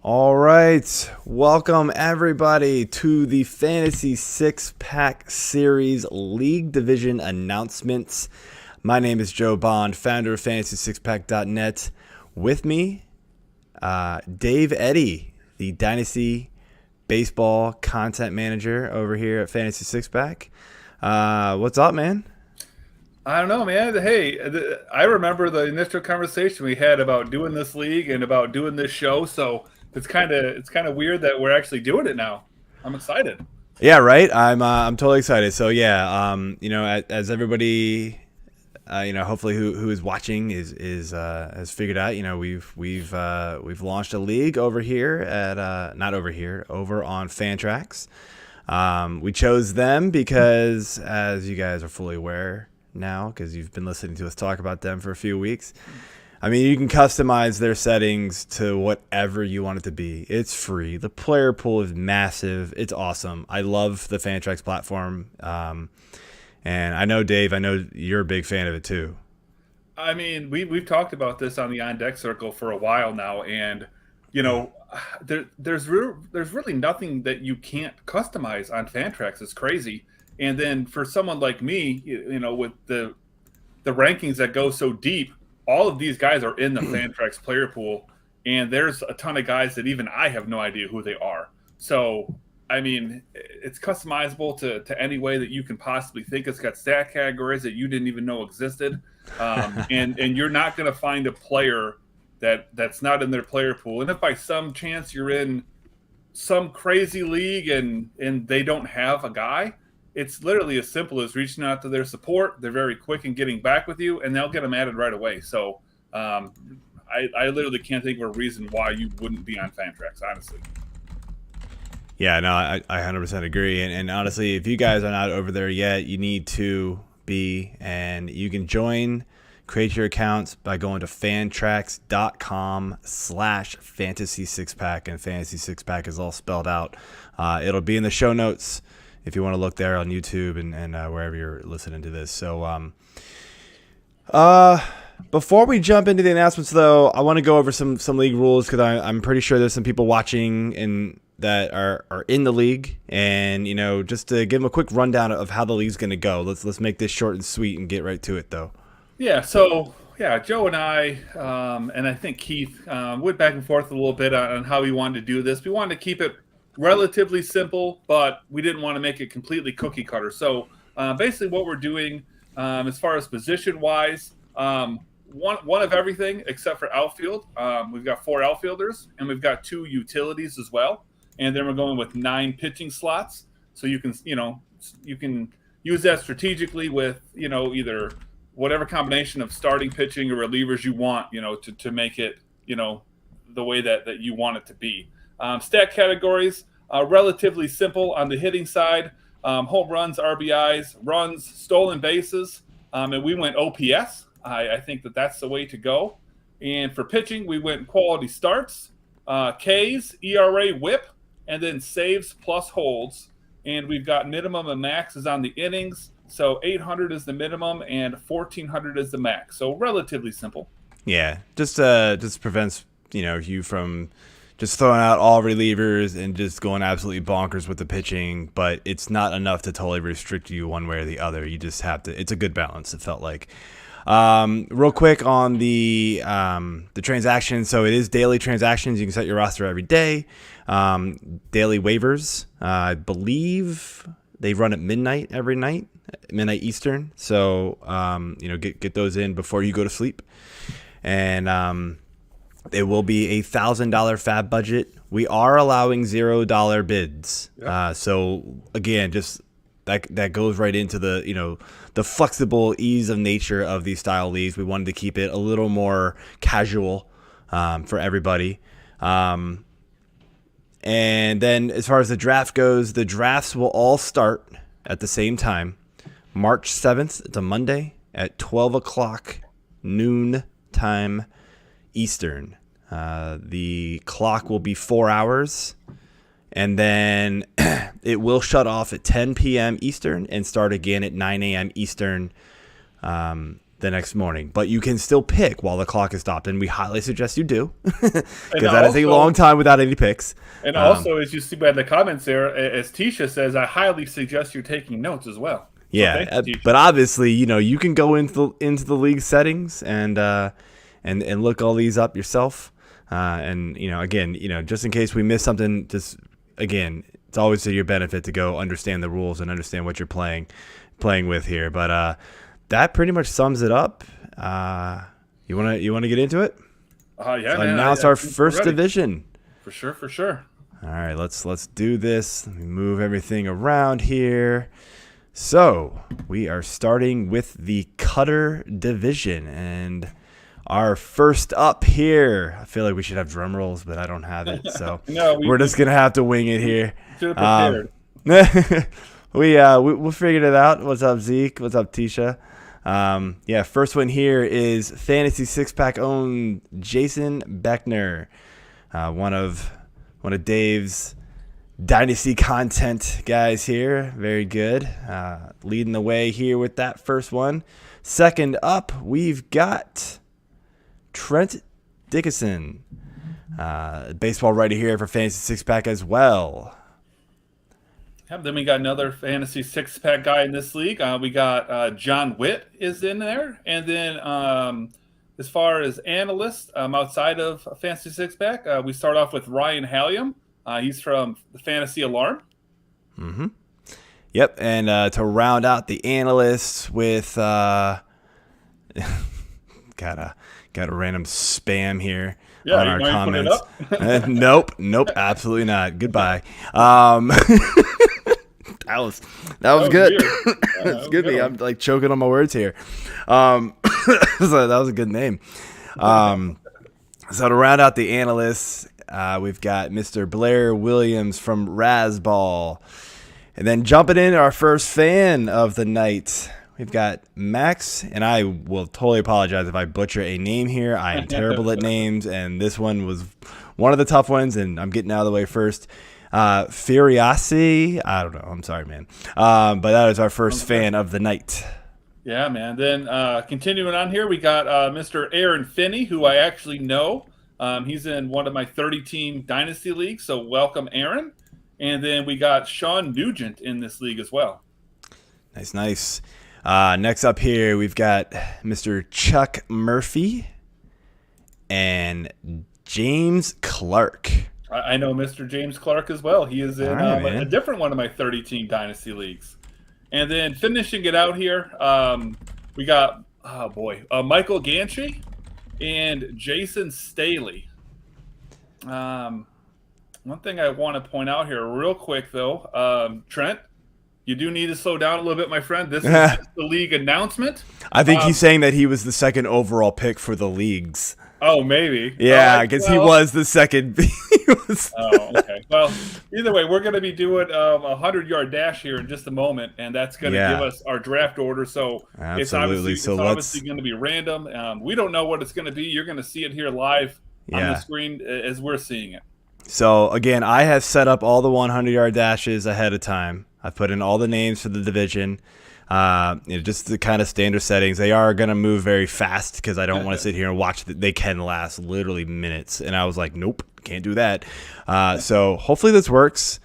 All right, welcome everybody to the Fantasy Six Pack Series League Division announcements. My name is Joe Bond, founder of FantasySixPack.net. With me, Dave Eddy, the Dynasty Baseball content manager over here at Fantasy Six Pack. What's up, man? I don't know, man. Hey, I remember the initial conversation we had about doing this league and about doing this show. So it's kind of weird that we're actually doing it now. I'm excited. Yeah, right. I'm totally excited. So yeah, as everybody, hopefully who is watching is has figured out. We've launched a league over here at not over here, over on Fantrax. We chose them because, as you guys are fully aware now, because you've been listening to us talk about them for a few weeks. I mean, you can customize their settings to whatever you want it to be. It's free. The player pool is massive. It's awesome. I love the Fantrax platform. And I know, Dave, I know you're a big fan of it too. I mean, we've talked about this on the on deck circle for a while now, and you know, there's really nothing that you can't customize on Fantrax. It's crazy. And then for someone like me, with the rankings that go so deep, all of these guys are in the Fantrax player pool, and there's a ton of guys that even I have no idea who they are. So, I mean, it's customizable to any way that you can possibly think. It's got stat categories that you didn't even know existed, and you're not going to find a player that's not in their player pool. And if by some chance you're in some crazy league and they don't have a guy, it's literally as simple as reaching out to their support. They're very quick in getting back with you, and they'll get them added right away. So I literally can't think of a reason why you wouldn't be on Fantrax, honestly. Yeah, no, I 100% agree. And honestly, if you guys are not over there yet, you need to be. And you can create your accounts by going to fantrax.com/fantasy six pack. And fantasy six pack is all spelled out. It'll be in the show notes if you want to look there on YouTube and wherever you're listening to this. So before we jump into the announcements, though, I want to go over some league rules because I'm pretty sure there's some people watching and that are in the league. And, just to give them a quick rundown of how the league's going to go. Let's make this short and sweet and get right to it, though. Yeah, so, Joe and I, and I think Keith, went back and forth a little bit on how we wanted to do this. We wanted to keep it relatively simple, but we didn't want to make it completely cookie cutter. So basically what we're doing as far as position wise, one of everything except for outfield. We've got 4 outfielders and we've got 2 utilities as well. And then we're going with 9 pitching slots. So you can use that strategically with, either whatever combination of starting pitching or relievers you want, to make it, the way that you want it to be. Stat categories, relatively simple on the hitting side. Home runs, RBIs, runs, stolen bases, and we went OPS. I think that's the way to go. And for pitching, we went quality starts, Ks, ERA, WHIP, and then saves plus holds. And we've got minimum and maxes on the innings. So 800 is the minimum and 1400 is the max. So relatively simple. Yeah, just prevents you from just throwing out all relievers and just going absolutely bonkers with the pitching, but it's not enough to totally restrict you one way or the other. You just have to. It's a good balance. It felt like. Real quick on the transactions. So it is daily transactions. You can set your roster every day. Daily waivers. I believe they run at midnight every night, midnight Eastern. So get those in before you go to sleep, and it will be $1,000 fab budget. We are allowing $0 bids. Yep. So again, just that goes right into the the flexible ease of nature of these style leagues. We wanted to keep it a little more casual for everybody. And then as far as the draft goes, the drafts will all start at the same time, March 7th. It's a Monday at 12 o'clock noon time Eastern. The clock will be 4 hours, and then it will shut off at 10 p.m. Eastern and start again at 9 a.m. Eastern the next morning, but you can still pick while the clock is stopped, and we highly suggest you do, because that is a long time without any picks. And also, as you see by the comments there, as Tisha says, I highly suggest you're taking notes as well. Yeah, but obviously, you can go into the league settings and look all these up yourself. And again, just in case we miss something, just again, it's always to your benefit to go understand the rules and understand what you're playing with here. But that pretty much sums it up. You wanna get into it? Yeah, so man. Announce our first division. For sure. All right, let's do this. Let me move everything around here. So we are starting with the Cutter Division, and our first up here. I feel like we should have drum rolls, but I don't have it, so we're just gonna have to wing it here. Should have prepared. We figured it out. What's up, Zeke? What's up, Tisha? First one here is Fantasy Six Pack owned Jason Beckner, one of Dave's Dynasty content guys here. Very good. Leading the way here with that first one. Second up, we've got Trent Dickinson, baseball writer here for Fantasy Six Pack as well. Yep, then we got another Fantasy Six Pack guy in this league. We got John Witt is in there. And then as far as analysts outside of Fantasy Six Pack, we start off with Ryan Halliam. He's from the Fantasy Alarm. Mm-hmm. Yep, and to round out the analysts with got a random spam here on our comments. Nope, absolutely not. Goodbye. That was good. That's good. I'm like choking on my words here. So that was a good name. So to round out the analysts, we've got Mr. Blair Williams from Razball. And then jumping in, our first fan of the night, we've got Max, and I will totally apologize if I butcher a name here. I am terrible at names, and this one was one of the tough ones, and I'm getting out of the way first. Furiasi, I don't know. I'm sorry, man. But that is our first fan of the night. Yeah, man. Then continuing on here, we got Mr. Aaron Finney, who I actually know. He's in one of my 30-team Dynasty leagues, so welcome, Aaron. And then we got Sean Nugent in this league as well. Nice. Next up here, we've got Mr. Chuck Murphy and James Clark. I know Mr. James Clark as well. He is in a different one of my 30-team Dynasty leagues. And then finishing it out here, we got, Michael Ganchi and Jason Staley. One thing I want to point out here real quick, though, Trent, you do need to slow down a little bit, my friend. This is just the league announcement. I think he's saying that he was the second overall pick for the leagues. Oh, maybe. Yeah, because he was the second. Oh, okay. Well, either way, we're going to be doing a 100-yard dash here in just a moment, and that's going to give us our draft order. So it's obviously going to be random. We don't know what it's going to be. You're going to see it here live on the screen as we're seeing it. So, again, I have set up all the 100-yard dashes ahead of time. I've put in all the names for the division. Just the kind of standard settings. They are going to move very fast because I don't want to sit here and watch. They can last literally minutes. And I was like, nope, can't do that. So hopefully this works.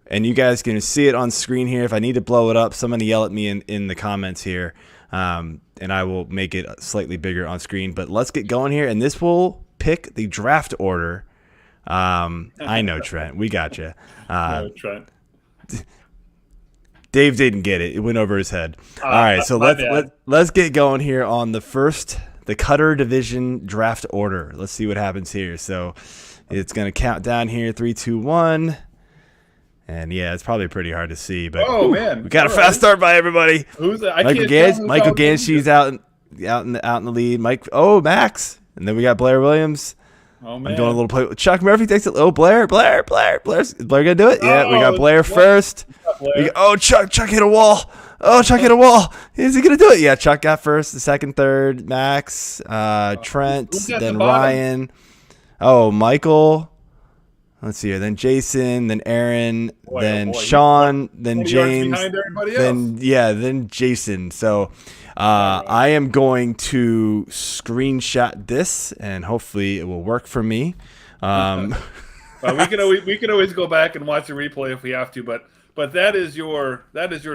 And you guys can see it on screen here. If I need to blow it up, somebody yell at me in the comments here. And I will make it slightly bigger on screen. But let's get going here. And this will pick the draft order. I know, Trent. We got you. Trent. Dave didn't get it. It went over his head. All right, so let's get going here on the Cutter Division draft order. Let's see what happens here. So it's going to count down here, 3, 2, 1. And yeah, it's probably pretty hard to see, but man, we got a fast start by everybody. Who's that? Michael Ganshi's out in the lead. Max, and then we got Blair Williams. Oh, man. I'm doing a little play. Chuck Murphy takes it. Oh, Blair's gonna do it. Yeah, we got Blair first. Chuck hit a wall. Chuck hit a wall. Is he gonna do it? Yeah, Chuck got first, the second, third. Max, Trent, then Ryan. Oh, Michael. Let's see here. Then Jason, then Aaron, Boy, then oh boy. Sean, then 20 yards James, behind everybody then then Jason. So I am going to screenshot this, and hopefully it will work for me. We can always go back and watch the replay if we have to, but that is your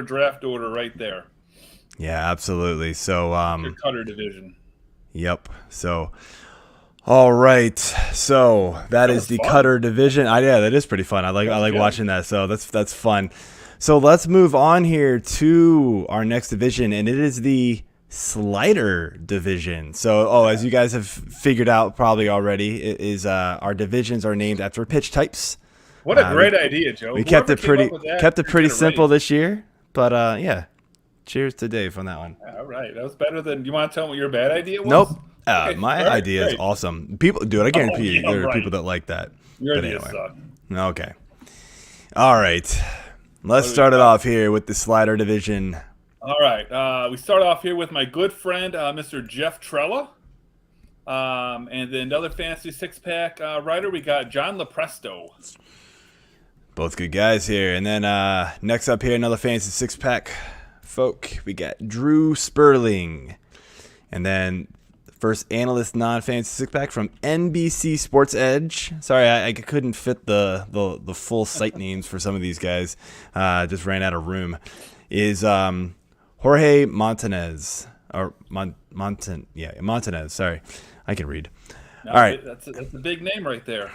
draft order right there. Yeah, absolutely. So Your cutter division. Yep. So all right. So that is the fun. cutter division. Yeah, that is pretty fun. I like watching that. So that's fun. So let's move on here to our next division, and it is the slider division. So, as you guys have figured out probably already, it is our divisions are named after pitch types. What a great idea, Joe. We kept it pretty simple this year, but yeah. Cheers to Dave on that one. All right, that was better than. You want to tell me what your bad idea was? Nope. Okay. My idea is awesome. People do it. I guarantee you, there are people that like that. Your idea sucked. Okay. All right. Let's start it off here with the slider division. All right. We start off here with my good friend, Mr. Jeff Trella. And then another fantasy six-pack writer, we got John Lepresto. Both good guys here. And then next up here, another fantasy six-pack folk. We got Drew Sperling. And then first analyst non-fantasy six-pack from NBC Sports Edge. Sorry, I couldn't fit the full site names for some of these guys. Just ran out of room. Is Jorge Montanez. Or Montanez. Sorry, I can read. No, all right. That's a big name right there.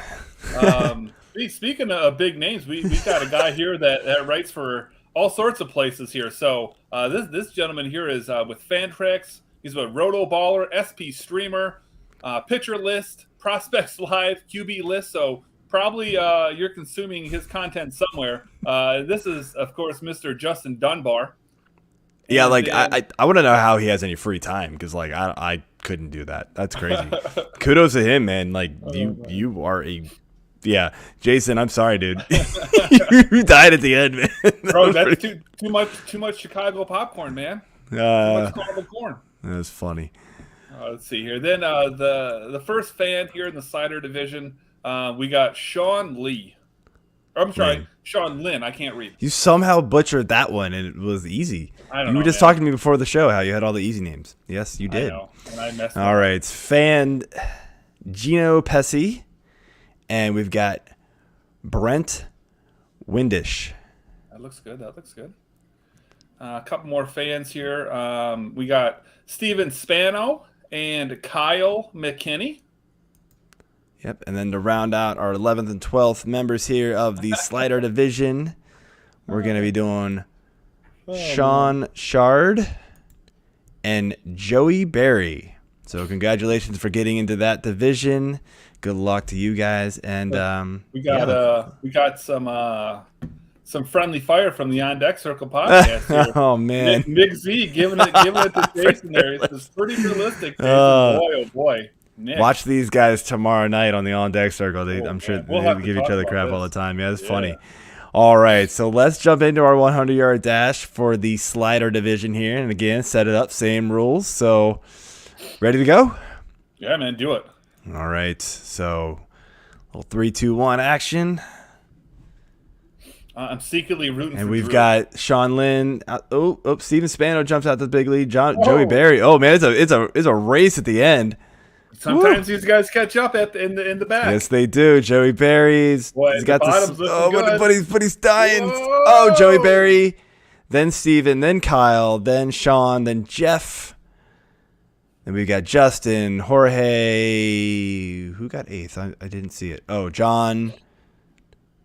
Speaking of big names, we got a guy here that writes for all sorts of places here. So this gentleman here is with Fantrax. He's with Roto Baller, SP Streamer, Pitcher List, Prospects Live, QB List. So probably you're consuming his content somewhere. This is, of course, Mr. Justin Dunbar. Yeah, like I want to know how he has any free time, because like I couldn't do that. That's crazy. Kudos to him, man. Like you are Jason, I'm sorry, dude. You died at the end, man. Bro, that's too much Chicago popcorn, man. Too much caramel corn. That's funny. Let's see here. Then the first fan here in the slider division, we got Sean Lee. I'm sorry, Sean Lynn. I can't read. You somehow butchered that one, and it was easy. You were just talking to me before the show how you had all the easy names. Yes, you did. I know, and I messed up. All right, it's fan Gino Pesci, and we've got Brent Windish. That looks good. A couple more fans here. We got Steven Spano and Kyle McKinney. Yep, and then to round out our 11th and 12th members here of the slider division, we're going to be doing Sean Shard and Joey Berry. So congratulations for getting into that division. Good luck to you guys. And we got some friendly fire from the On Deck Circle podcast here. Oh man, Nick Z giving it to Jason there. It's pretty realistic. Jason. Boy, oh boy. Nick. Watch these guys tomorrow night on the On Deck Circle. I'm sure they give each other crap all the time. Yeah, it's funny. All right, so let's jump into our 100-yard dash for the slider division here. And again, set it up, same rules. So, ready to go? Yeah, man, do it. All right, so little 3, 2, 1 action. I'm secretly rooting for And we've Drew. got Sean Lynn. Steven Spano jumps out the big lead. Joey Berry. Oh man, it's a race at the end. Sometimes these guys catch up in the back. Yes, they do. Joey Berry's. Boy, he's got bottom's looking good. but he's dying. Whoa. Oh, Joey Berry, then Steven, then Kyle, then Sean, then Jeff. Then we got Justin, Jorge. Who got 8th? I didn't see it. Oh, John.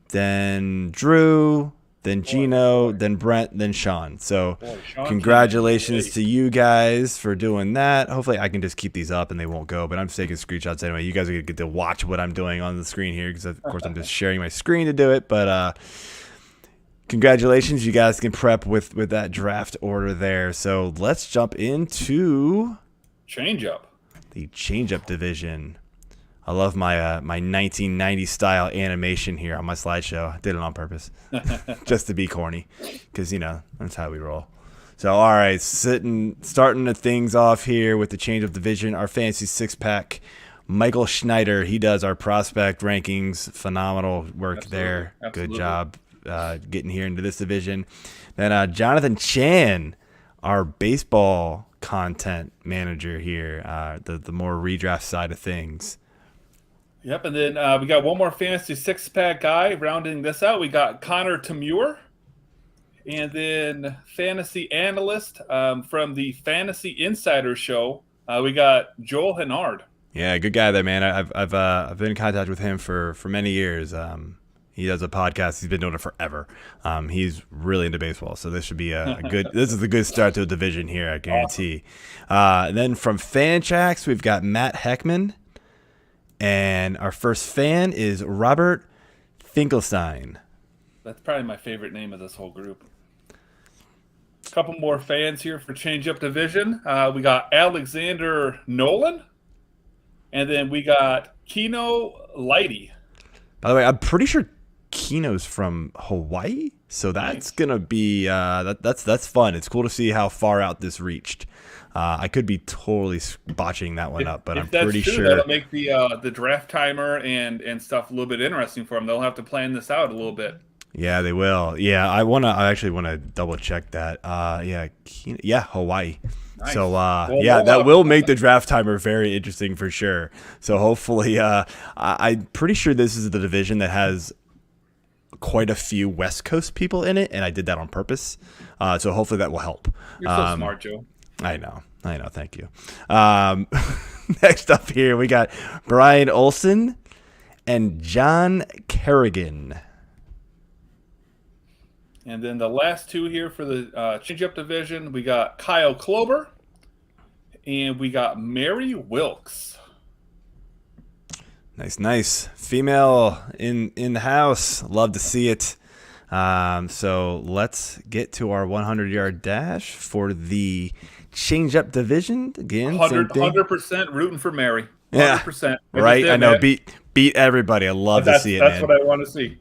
Then Drew. Then Gino, then Brent, then Sean. So congratulations to you guys for doing that. Hopefully I can just keep these up and they won't go, but I'm just taking screenshots anyway. You guys are going to get to watch what I'm doing on the screen here because, of course, I'm just sharing my screen to do it. But congratulations. You guys can prep with that draft order there. So let's jump into Changeup. The Changeup Division. I love my 1990 style animation here on my slideshow. I did it on purpose, just to be corny, because that's how we roll. So all right, starting the things off here with the Changeup Division, our fantasy six pack. Michael Schneider. He does our prospect rankings. Phenomenal work there. Absolutely. Good job getting here into this division. Then Jonathan Chan, our baseball content manager here, the more redraft side of things. Yep, and then we got one more fantasy six-pack guy rounding this out. We got Connor Tamure, and then fantasy analyst from the Fantasy Insider Show. We got Joel Hennard. Yeah, good guy there, man. I've been in contact with him for many years. He does a podcast. He's been doing it forever. He's really into baseball, so this should be a good. This is a good start to a division here, I guarantee. Awesome. Then from Fantrax, we've got Matt Heckman, and our first fan is Robert Finkelstein. That's probably my favorite name of this whole group. A couple more fans here for Changeup Division. We got Alexander Nolan, and then we got Kino Lighty. By the way, I'm pretty sure Kino's from Hawaii, so that's gonna be that's fun. It's cool to see how far out this reached. I could be totally botching that one up, but I'm pretty sure that'll make the draft timer and stuff a little bit interesting for them. They'll have to plan this out a little bit. Yeah, they will. Yeah, I actually want to double check that. Hawaii. Nice. So that will make the draft timer very interesting for sure. So hopefully, I'm pretty sure this is the division that has quite a few West Coast people in it, and I did that on purpose. So hopefully that will help. You're so smart, Joe. I know. Thank you. Next up here, we got Brian Olson and John Kerrigan. And then the last two here for the Changeup Division, we got Kyle Klober and we got Mary Wilkes. Nice. Female in the house. Love to see it. So let's get to our 100-yard dash for the Changeup Division. Again, 100% rooting for Mary. 100%. Yeah, right? I know. Beat everybody. I love to see it, That's man. what I want to see.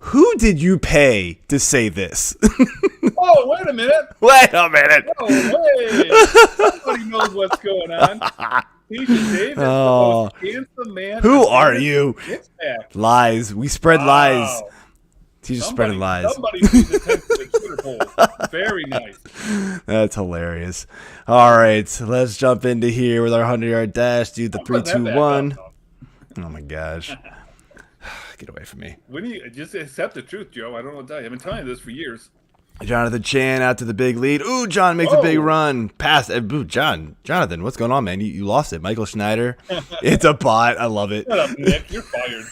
Who did you pay to say this? Oh, wait a minute. Oh, wait. Somebody knows what's going on. Peter Davis, the most handsome man. Who are you? Lies. We spread lies. He's just spreading lies. Somebody needs attention to the Twitter poll. Very nice. That's hilarious. All right, let's jump into here with our 100-yard dash. Do the 3, 2, 1. Oh my gosh. Get away from me. When you just accept the truth, Joe, I don't know what to tell you. I've been telling you this for years. Jonathan Chan out to the big lead. Ooh, John makes a big run. Pass. Ooh, Jonathan, what's going on, man? You lost it. Michael Schneider. It's a bot. I love it. Shut up, Nick. You're fired.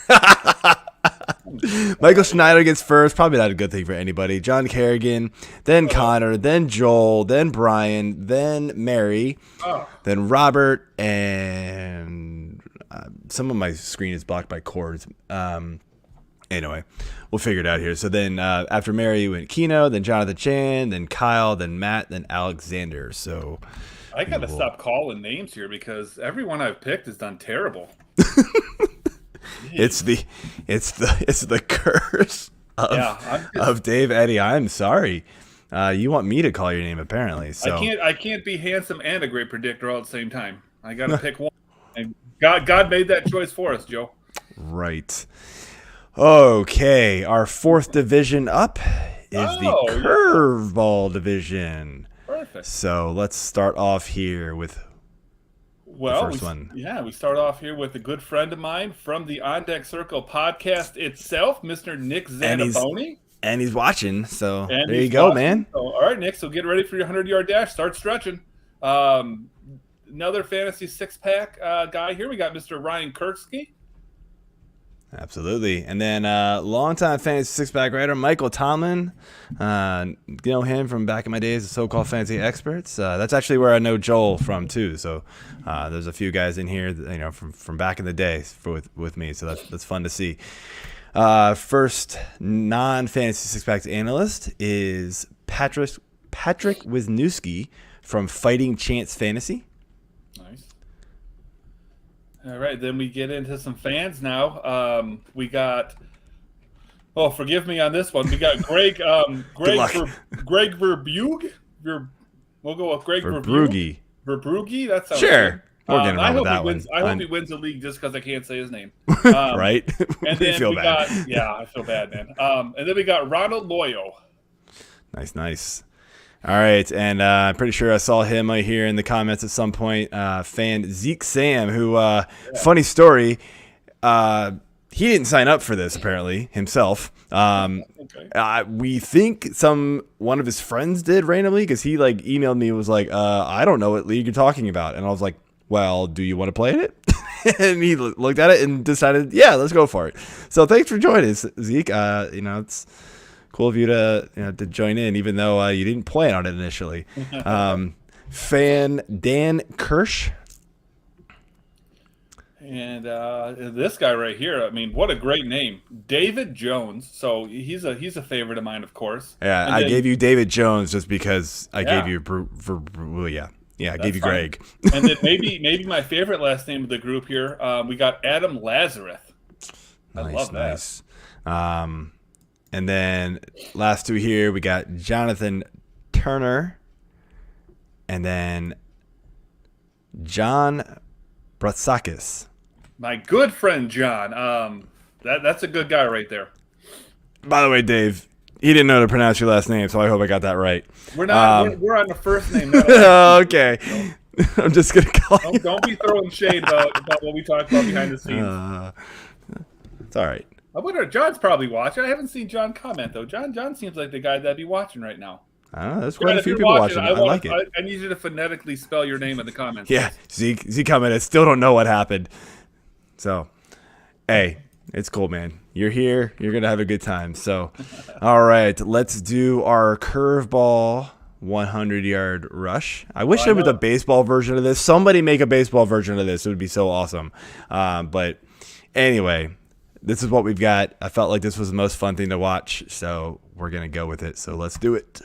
Michael Schneider gets first. Probably not a good thing for anybody. John Kerrigan, then Connor, then Joel, then Brian, then Mary, then Robert, and some of my screen is blocked by cords. Anyway, we'll figure it out here. So then after Mary went Kino, then Jonathan Chan, then Kyle, then Matt, then Alexander. So I got to stop calling names here because everyone I've picked has done terrible. It's the curse of Dave Eddy. I'm sorry. You want me to call your name apparently. So I can't be handsome and a great predictor all at the same time. I got to pick one. And God made that choice for us, Joe. Right. Okay, our fourth division up is the Curveball Division. Perfect. So let's start off here with the first one. Yeah, we start off here with a good friend of mine from the On Deck Circle podcast itself, Mr. Nick Zanaboni. And he's watching, so there you go, man. So, all right, Nick, so get ready for your 100-yard dash. Start stretching. Another fantasy six-pack guy here. We got Mr. Ryan Kirksky. Absolutely. And then longtime fantasy six-pack writer Michael Tomlin. Know him from back in my days as so-called fantasy experts. That's actually where I know Joel from too. So there's a few guys in here that, from back in the day with me. So that's fun to see. First non-fantasy six-packs analyst is Patrick Wisniewski from Fighting Chance Fantasy. Nice. All right, then we get into some fans now. We got, forgive me on this one. We got Greg Verbuge. We'll go with Greg Verbuge. Verbrugge? That sounds Sure. good. We're getting I around with hope he that wins. one. I hope he wins the league just because I can't say his name. Right? And We then feel we bad. got I feel bad, man. And then we got Ronald Loyo. Nice. All right, and I'm pretty sure I saw him here in the comments at some point. Fan Zeke Sam, who, funny story, he didn't sign up for this apparently himself. Okay. We think one of his friends did randomly because he like emailed me and was like, I don't know what league you're talking about, and I was like, well, do you want to play in it? And he looked at it and decided, yeah, let's go for it. So thanks for joining us, Zeke. It's cool of you to join in, even though you didn't plan on it initially. Fan Dan Kirsch. And this guy right here, I mean, what a great name, David Jones. So he's a favorite of mine, of course. Yeah, and I then, gave you David Jones just because I gave you I gave you fine. Greg. And then maybe my favorite last name of the group here, we got Adam Lazarus. I love that. Nice. And then last two here, we got Jonathan Turner, and then John Bratsakis. My good friend John. That's a good guy right there. By the way, Dave, he didn't know how to pronounce your last name, so I hope I got that right. We're not. We're on the first name. Okay. I'm just gonna call you. Don't be throwing shade about what we talked about behind the scenes. It's all right. I wonder. John's probably watching. I haven't seen John comment though. John seems like the guy that'd be watching right now. I don't know. There's quite John, a if few you're people watching. I like it. I need you to phonetically spell your name in the comments. Yeah, Zeke commented. Still don't know what happened. So, hey, it's cool, man. You're here. You're gonna have a good time. So, all right, let's do our curveball 100-yard rush. I wish there was a baseball version of this. Somebody make a baseball version of this. It would be so awesome. But anyway, this is what we've got. I felt like this was the most fun thing to watch, so we're gonna go with it. So let's do it.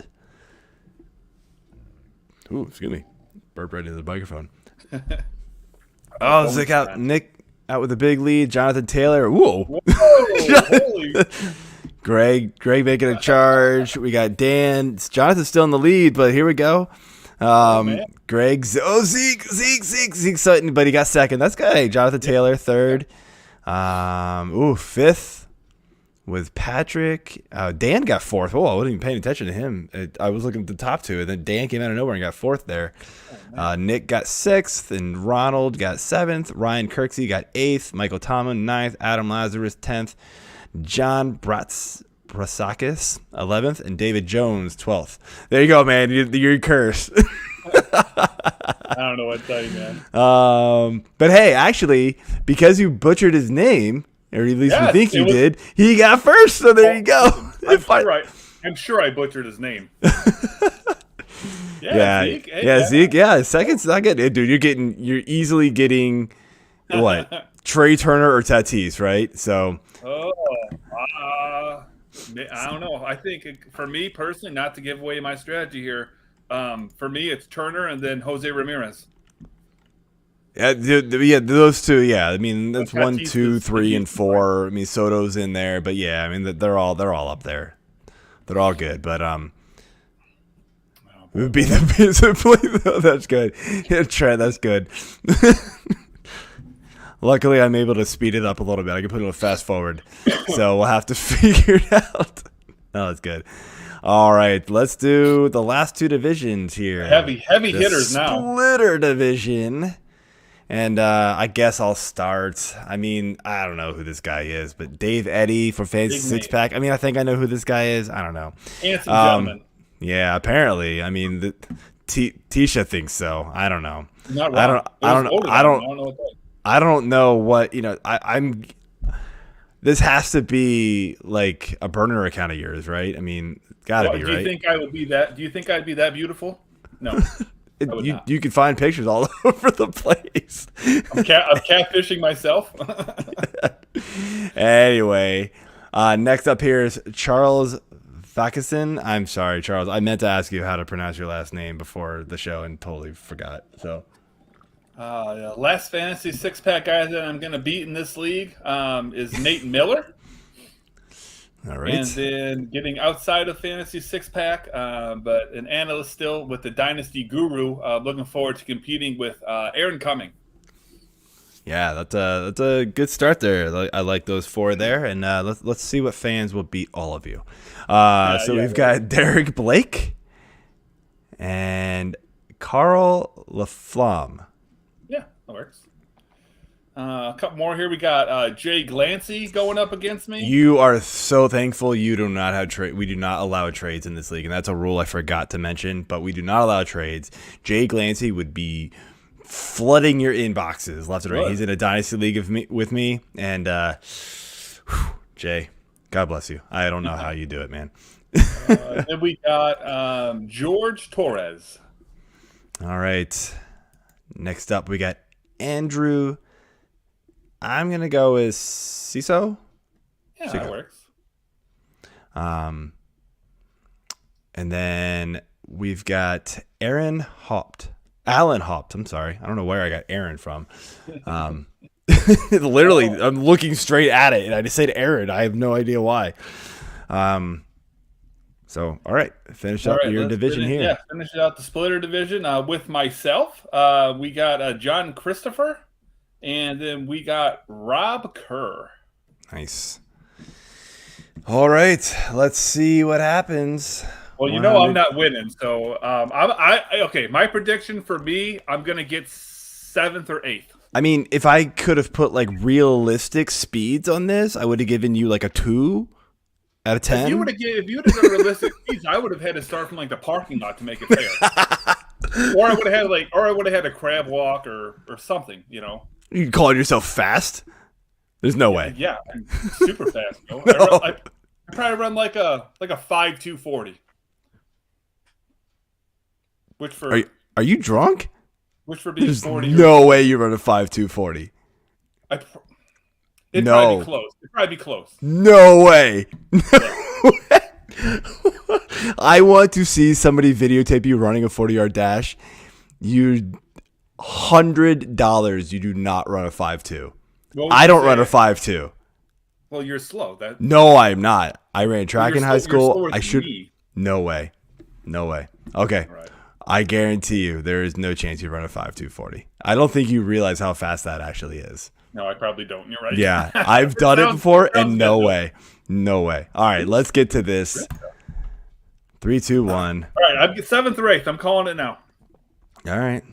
Ooh, excuse me. Burp right into the microphone. Zeke out. Nick out with a big lead. Jonathan Taylor. Whoa. Holy. Greg making a charge. We got Dan. Jonathan's still in the lead, but here we go. Greg's. Zeke Sutton, but he got second. That's good. Hey, Jonathan Taylor, third. Fifth with Patrick. Dan got fourth. Oh, I wasn't even paying attention to him. I was looking at the top two, and then Dan came out of nowhere and got fourth there. Nick got sixth, and Ronald got seventh. Ryan Kirksey got eighth. Michael Tomlin, ninth. Adam Lazarus, 10th. John Bratsakis, 11th. And David Jones, 12th. There you go, man. You're cursed. I don't know what to tell you, man. But hey, actually, because you butchered his name, or at least you think you did, he got first. So there you go. I'm sure I butchered his name. Zeke. Zeke. Yeah, second's not good, dude. You're easily getting what? Trey Turner or Tatis, right? So. I don't know. I think for me personally, not to give away my strategy here, for me it's Turner and then Jose Ramirez. Yeah, those two. Yeah, I mean that's 1, 2, 3, and 4. I mean Soto's in there, but yeah, I mean they're all up there. They're all good, but it would be the that's good. Yeah, Trent, that's good. Luckily, I'm able to speed it up a little bit. I can put it on fast forward, so we'll have to figure it out. No, that's good. All right, let's do the last two divisions here. Heavy hitters now. Splitter division. And I guess I'll start. I mean, I don't know who this guy is, but Dave Eddy for Fantasy Six Pack. I mean, I think I know who this guy is. I don't know. Handsome gentleman. Yeah, apparently. I mean, Tisha thinks so. I don't know. Not wrong. I don't know what I'm. This has to be like a burner account of yours, right? I mean, gotta be right. Do you think I would be that? Do you think I'd be that beautiful? No. You can find pictures all over the place. I'm catfishing myself. Anyway, next up here is Charles Vacason. I'm sorry, Charles. I meant to ask you how to pronounce your last name before the show and totally forgot. So, last fantasy six-pack guy that I'm going to beat in this league is Nate Miller. All And right. then getting outside of Fantasy Six Pack, but an analyst still with the Dynasty Guru. Looking forward to competing with Aaron Cumming. Yeah, that's a good start there. I like those four there, and let's see what fans will beat all of you. So Yeah, we've got Derek Blake and Carl LaFlamme. yeah, that works. A couple more here. We got Jay Glancy going up against me. You are so thankful you do not have trade. We do not allow trades in this league, and that's a rule I forgot to mention. But we do not allow trades. Jay Glancy would be flooding your inboxes left and right. He's in a dynasty league with me, and Jay, God bless you. I don't know how you do it, man. Then we got George Torres. All right. Next up, we got Andrew. I'm gonna go with CISO. Yeah, that works. And then we've got Alan Haupt. I'm sorry. I don't know where I got Aaron from. Literally, I'm looking straight at it, and I just said Aaron. I have no idea why. So, all right. Finish up your division here. Yeah, finish out the splitter division with myself. We got John Christopher, and then we got Rob Kerr. Nice. All right. Let's see what happens. Well, I'm not winning, so okay. My prediction for me, I'm gonna get 7th or 8th. I mean, if I could have put like realistic speeds on this, I would have given you like a 2 out of 10. If you would have done realistic speeds, I would have had to start from like the parking lot to make it fair. or I would have had a crab walk or something. You calling yourself fast? There's no way. Yeah, I'm super fast. No. I probably run like a 5.240. Which for are you drunk? Which for being 40. No way you run a 5.240. It'd probably be close. No way. I want to see somebody videotape you running a 40-yard dash. You $100. You do not run a 5.2. I don't run a 5.2. Well, you're slow. No, I'm not. I ran track in high school. I should. Me. No way. Okay. Right. I guarantee you there is no chance you run a 5.240. I don't think you realize how fast that actually is. No, I probably don't. You're right. Yeah, I've done it before, and no way. All right, let's get to this. 3, 2, 1. All right, I'm 7th or 8th. I'm calling it now. All right.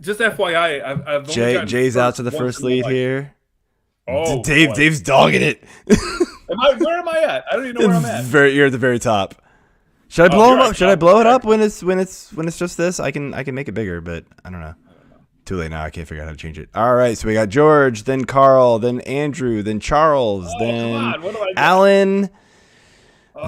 Just FYI, I've Jay's out to the first lead here. Oh, Dave's dogging it. Where am I at? I don't even know where I'm at. You're at the very top. Should I blow him up? Should I blow it up when it's just this? I can make it bigger, but I don't know. Too late now. I can't figure out how to change it. All right, so we got George, then Carl, then Andrew, then Charles, then Alan,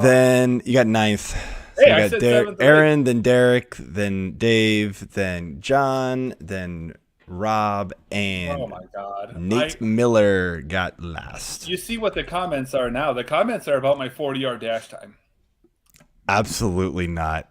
then you got 9th. So I got said Aaron, then Derek, then Dave, then John, then Rob, and oh my God, Nate Miller got last. You see what the comments are now? The comments are about my 40-yard dash time. Absolutely not.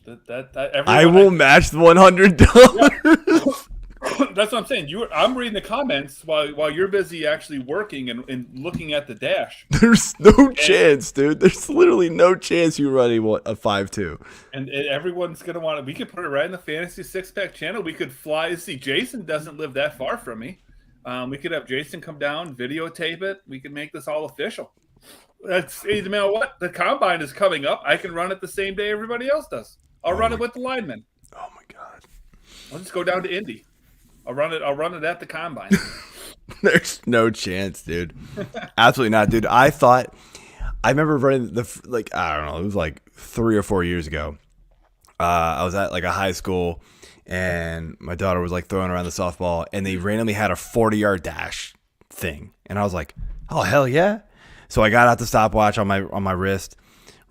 I will match the $100. Yeah. That's what I'm saying. I'm reading the comments while you're busy actually working and looking at the dash. There's no chance, dude. There's literally no chance you're running a 5.2. And everyone's gonna want it. We could put it right in the Fantasy Six Pack channel. We could fly. See, Jason doesn't live that far from me. We could have Jason come down, videotape it. We could make this all official. You know what? The combine is coming up. I can run it the same day everybody else does. I'll run it with the linemen. Oh my God! I'll just go down to Indy. I'll run it at the combine. There's no chance, dude. Absolutely not, dude. I remember running I don't know. It was like 3 or 4 years ago. I was at like a high school, and my daughter was like throwing around the softball, and they randomly had a 40-yard dash thing, and I was like, oh hell yeah! So I got out the stopwatch on my wrist,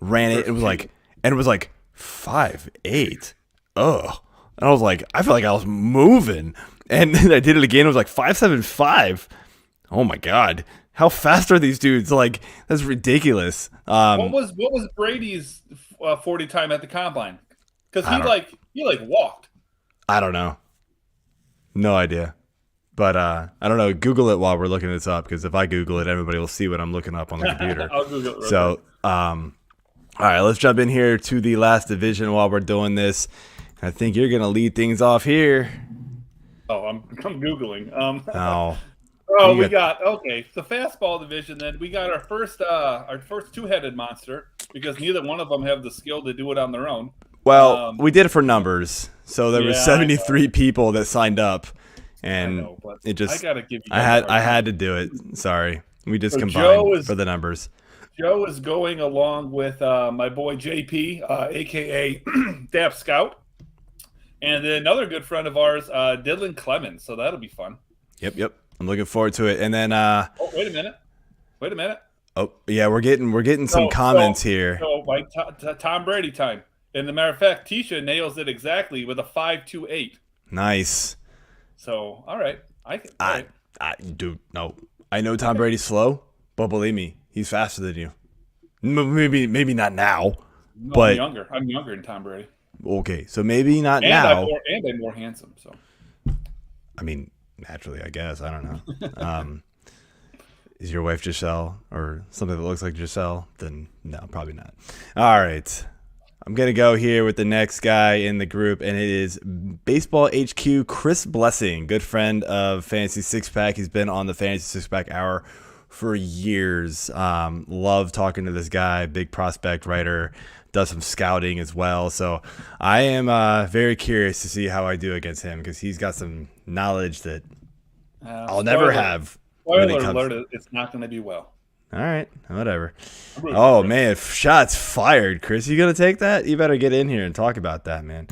ran it. It was like 5.8. Ugh. And I was like, I feel like I was moving. And then I did it again. It was like 5.75. Oh my God. How fast are these dudes? Like, that's ridiculous. What was Brady's 40 time at the combine? Because he walked. I don't know. No idea. But I don't know. Google it while we're looking this up, because if I Google it, everybody will see what I'm looking up on the computer. I'll Google it real So, quick. all right, let's jump in here to the last division while we're doing this. I think you're gonna lead things off here. Oh, I'm Googling. Oh, Oh, You we got okay. The fastball division. Then we got our first two-headed monster, because neither one of them have the skill to do it on their own. well, we did it for numbers. So there were Yeah, 73 people that signed up, and I know, but it just I gotta give you. I had to do it. Sorry, we just So combined for the numbers. Joe is going along with my boy JP, aka Dap Scout, and then another good friend of ours, Dylan Clemens. So that'll be fun. Yep. I'm looking forward to it. And then Oh, wait a minute. oh yeah, we're getting some comments here. So like Tom Brady time. And the matter of fact, Tisha nails it exactly with a 5.28. Nice. So all right, I dude, no. I know Tom Brady's slow, but believe me, he's faster than you. Maybe not now, No, but I'm younger than Tom Brady. Okay, so maybe not And now. I'm more handsome. So I mean, naturally, I guess. I don't know. Is your wife Giselle or something that looks like Giselle? Then no, probably not. All right. I'm going to go here with the next guy in the group, and it is Baseball HQ Chris Blessing, good friend of Fantasy Six Pack. He's been on the Fantasy Six Pack Hour for years. Love talking to this guy, big prospect writer, does some scouting as well. So I am very curious to see how I do against him, because he's got some knowledge that I'll never have. Spoiler alert, it's not going to be well. All right, whatever. Oh, man, shots fired. Chris, you going to take that? You better get in here and talk about that, man.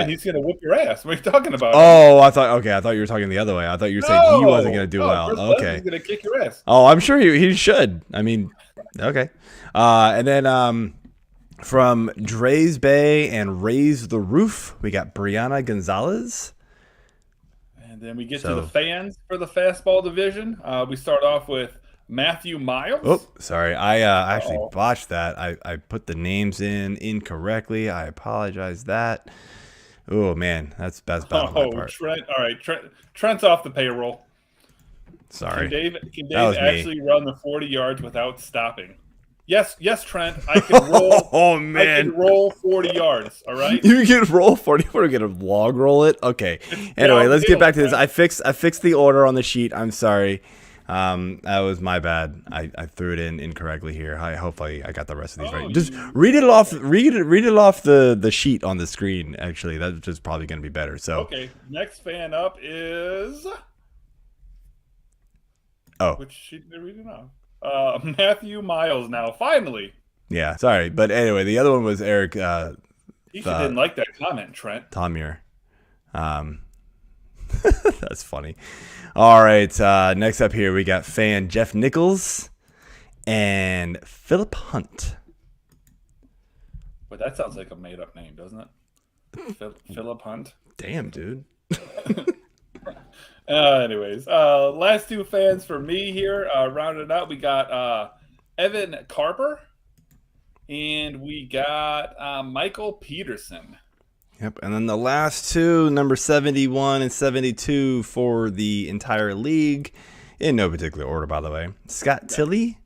He's going to whip your ass. What are you talking about? Oh, I thought you were talking the other way. I thought you were saying he wasn't going to do well. Okay. He's going to kick your ass. Oh, I'm sure he should. I mean, okay. And then from Dre's Bay and Raise the Roof, we got Brianna Gonzalez. And then we get to the fans for the fastball division. We start off with Matthew Miles. Oh, sorry. I actually botched that. I put the names in incorrectly. I apologize that. Oh, man. That's bad on my part. Trent. All right. Trent's off the payroll. Sorry. Can Dave actually run the 40 yards without stopping? Yes, Trent. I can roll. Oh, man. I can roll 40 yards. All right. You can roll 40. We're going to log roll it. Okay. Anyway, let's get back to this. I fixed the order on the sheet. I'm sorry. That was my bad. I threw it in incorrectly here. Hopefully I got the rest of these right. Just read it off. Read it off the sheet on the screen. Actually, that's just probably going to be better. So okay, next fan up is which sheet did we read it off? Matthew Miles. Now finally. Yeah, sorry, but anyway, the other one was Eric. He didn't like that comment, Trent. Tom Muir. That's funny. All right, next up here we got fan Jeff Nichols and Philip Hunt. Well, that sounds like a made-up name, doesn't it? Philip Hunt. Damn, dude. Anyways, last two fans for me here. Rounded out, we got Evan Carper and we got Michael Peterson. Yep, and then the last two, number 71 and 72 for the entire league, in no particular order, by the way. Scott Tilley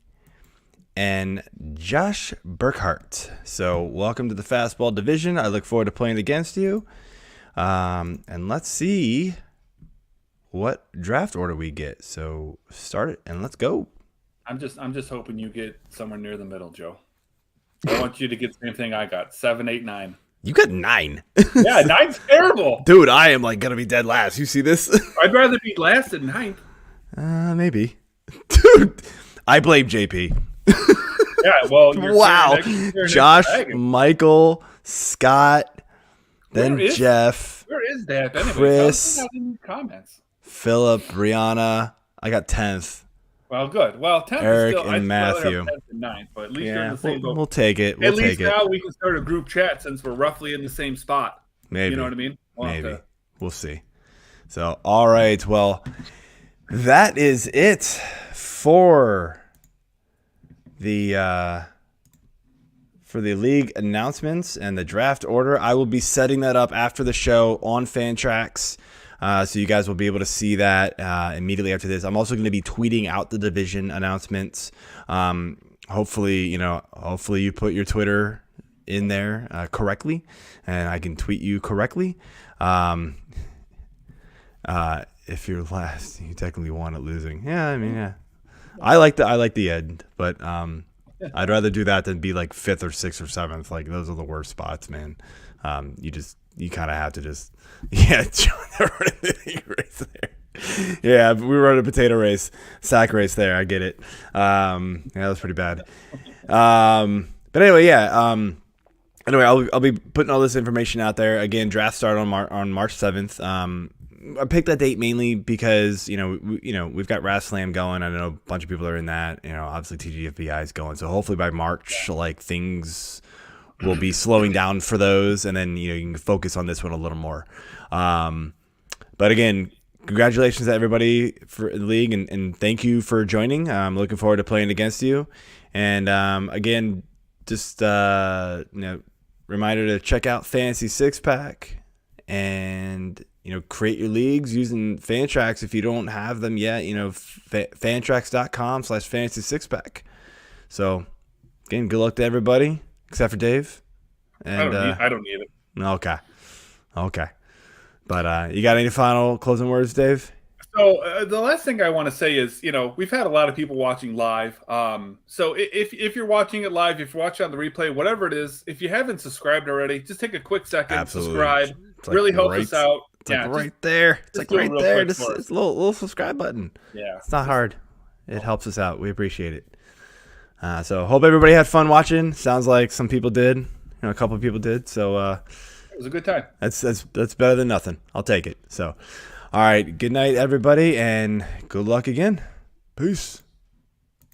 and Josh Burkhart. So welcome to the Fastball Division. I look forward to playing against you. And let's see what draft order we get. So start it and let's go. I'm just hoping you get somewhere near the middle, Joe. I want you to get the same thing I got. 7, 8, 9. You got 9. Yeah, 9's terrible. Dude, I am like gonna be dead last. You see this? I'd rather be last than 9th. Maybe. Dude, I blame JP. Yeah, well, wow. Josh, Michael, Scott, then Jeff. Where is that? Anyway, Chris, comments. Philip, Brianna. I got 10th. Well, good. Well, 10th Eric is still, and Matthew. 10th and 9th, but at least you're in the same boat. We'll take it. At least now we can start a group chat since we're roughly in the same spot. Maybe. You know what I mean? Maybe. We'll see. So, all right. Well, that is it for the league announcements and the draft order. I will be setting that up after the show on Fantrax. So you guys will be able to see that immediately after this. I'm also going to be tweeting out the division announcements. Hopefully you put your Twitter in there correctly, and I can tweet you correctly. If you're last, you technically won at losing. Yeah, I mean, yeah. I like the end, but I'd rather do that than be like 5th or 6th or 7th. Like those are the worst spots, man. You kind of have to just race there. Yeah, we were on a potato race, sack race there. I get it. Yeah, that was pretty bad. But anyway, yeah. Anyway, I'll be putting all this information out there. Again, draft start on March 7th. I picked that date mainly because we've got Raz Slam going. I know a bunch of people are in that. Obviously TGFBI is going. So hopefully by March, like things will be slowing down for those, and then you can focus on this one a little more. But again, congratulations to everybody for the league, and thank you for joining. I'm looking forward to playing against you. And again, just reminder to check out Fantasy Six Pack and create your leagues using Fantrax if you don't have them yet. Fantrax.com/fantasy six-pack. So again, good luck to everybody except for Dave. And I don't need it. Okay. But you got any final closing words, Dave? So the last thing I want to say is, we've had a lot of people watching live. So if you're watching it live, if you're watching on the replay, whatever it is, if you haven't subscribed already, just take a quick second, Absolutely. Subscribe. Really helps us out. It's right there. It's like right there. It's a little subscribe button. Yeah. It's not hard. It helps us out. We appreciate it. So hope everybody had fun watching. Sounds like some people did. A couple of people did. So it was a good time. That's better than nothing. I'll take it. So, all right. Good night, everybody, and good luck again. Peace.